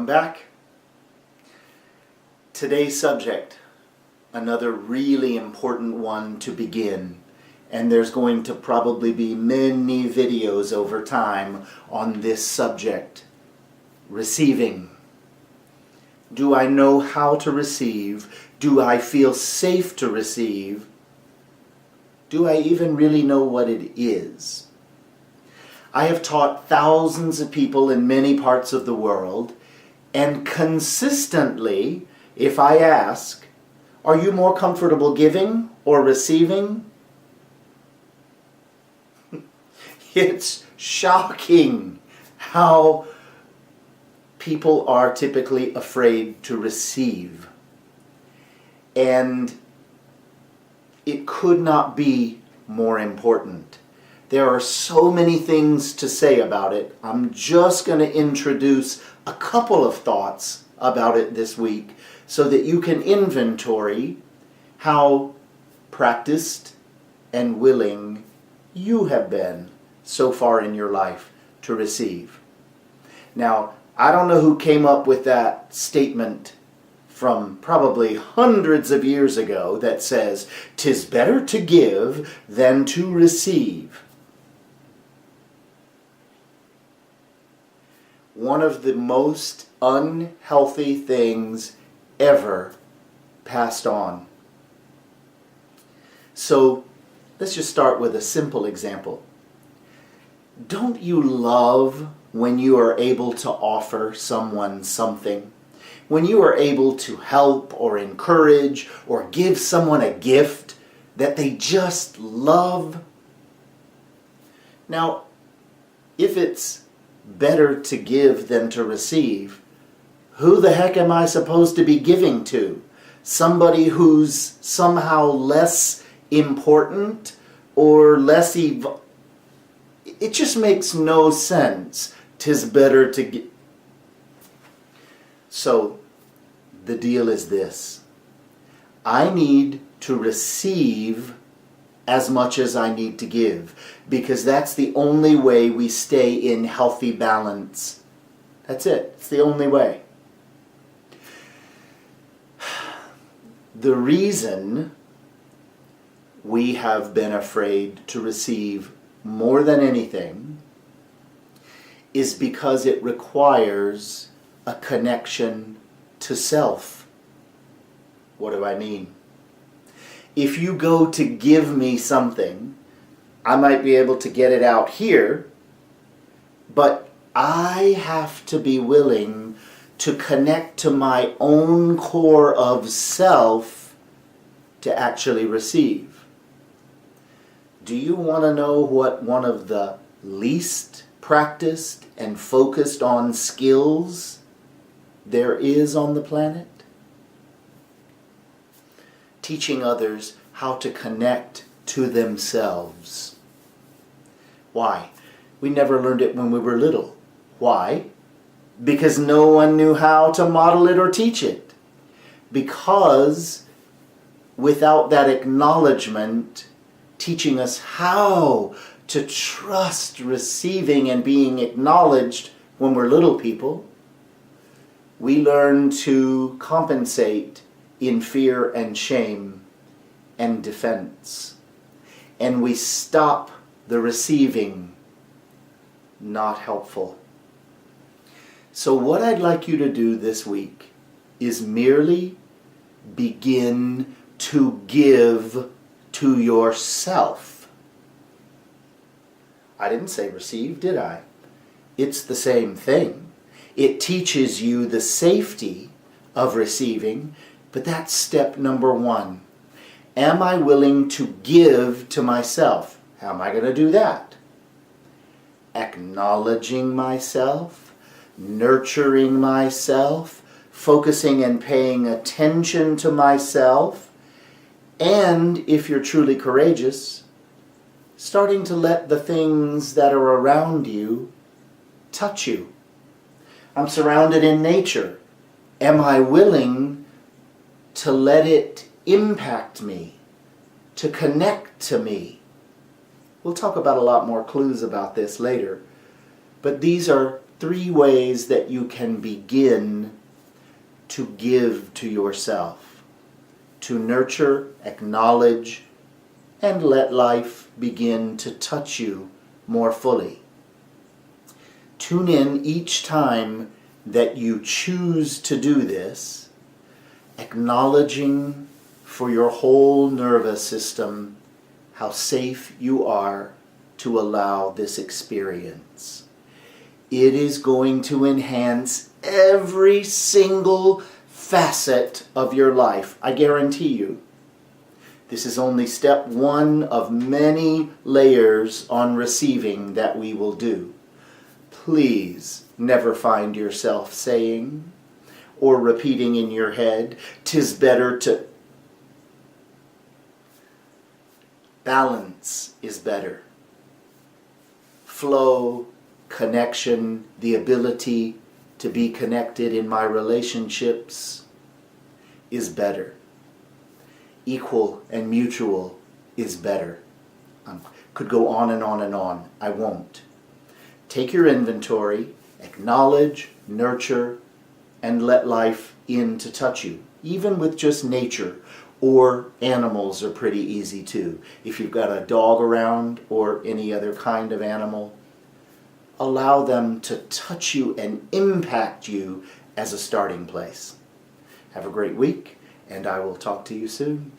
back. Today's subject, another really important one to begin, and there's going to probably be many videos over time on this subject. Receiving. Do I know how to receive? Do I feel safe to receive? Do I even really know what it is? I have taught thousands of people in many parts of the world, and consistently, if I ask, are you more comfortable giving or receiving? It's shocking how people are typically afraid to receive. And it could not be more important. There are so many things to say about it. I'm just going to introduce a couple of thoughts about it this week so that you can inventory how practiced and willing you have been so far in your life to receive. Now, I don't know who came up with that statement from probably hundreds of years ago that says, "'Tis better to give than to receive." One of the most unhealthy things ever passed on. So let's just start with a simple example. Don't you love when you are able to offer someone something? When you are able to help or encourage or give someone a gift that they just love? Now, if it's better to give than to receive, who the heck am I supposed to be giving to? Somebody who's somehow less important or less it just makes no sense. 'Tis better to give. So the deal is this. I need to receive as much as I need to give, because that's the only way we stay in healthy balance. That's it. It's the only way. The reason we have been afraid to receive more than anything is because it requires a connection to self. What do I mean? If you go to give me something, I might be able to get it out here, but I have to be willing to connect to my own core of self to actually receive. Do you want to know what one of the least practiced and focused on skills there is on the planet? Teaching others how to connect to themselves. Why? We never learned it when we were little. Why? Because no one knew how to model it or teach it. Because without that acknowledgement teaching us how to trust receiving and being acknowledged when we're little people, we learn to compensate in fear and shame and defense. And we stop the receiving. Not helpful. So what I'd like you to do this week is merely begin to give to yourself. I didn't say receive, did I? It's the same thing. It teaches you the safety of receiving, but that's step number one. Am I willing to give to myself? How am I going to do that? Acknowledging myself, nurturing myself, focusing and paying attention to myself, and, if you're truly courageous, starting to let the things that are around you touch you. I'm surrounded in nature. Am I willing to let it impact me, to connect to me? We'll talk about a lot more clues about this later, but these are 3 ways that you can begin to give to yourself, to nurture, acknowledge, and let life begin to touch you more fully. Tune in each time that you choose to do this, acknowledging for your whole nervous system how safe you are to allow this experience. It is going to enhance every single facet of your life, I guarantee you. This is only step 1 of many layers on receiving that we will do. Please never find yourself saying or repeating in your head, "'Tis better to..." Balance is better. Flow, connection, the ability to be connected in my relationships is better. Equal and mutual is better. Could go on and on and on. I won't. Take your inventory, acknowledge, nurture, and let life in to touch you. Even with just nature, or animals are pretty easy too. If you've got a dog around or any other kind of animal, allow them to touch you and impact you as a starting place. Have a great week, and I will talk to you soon.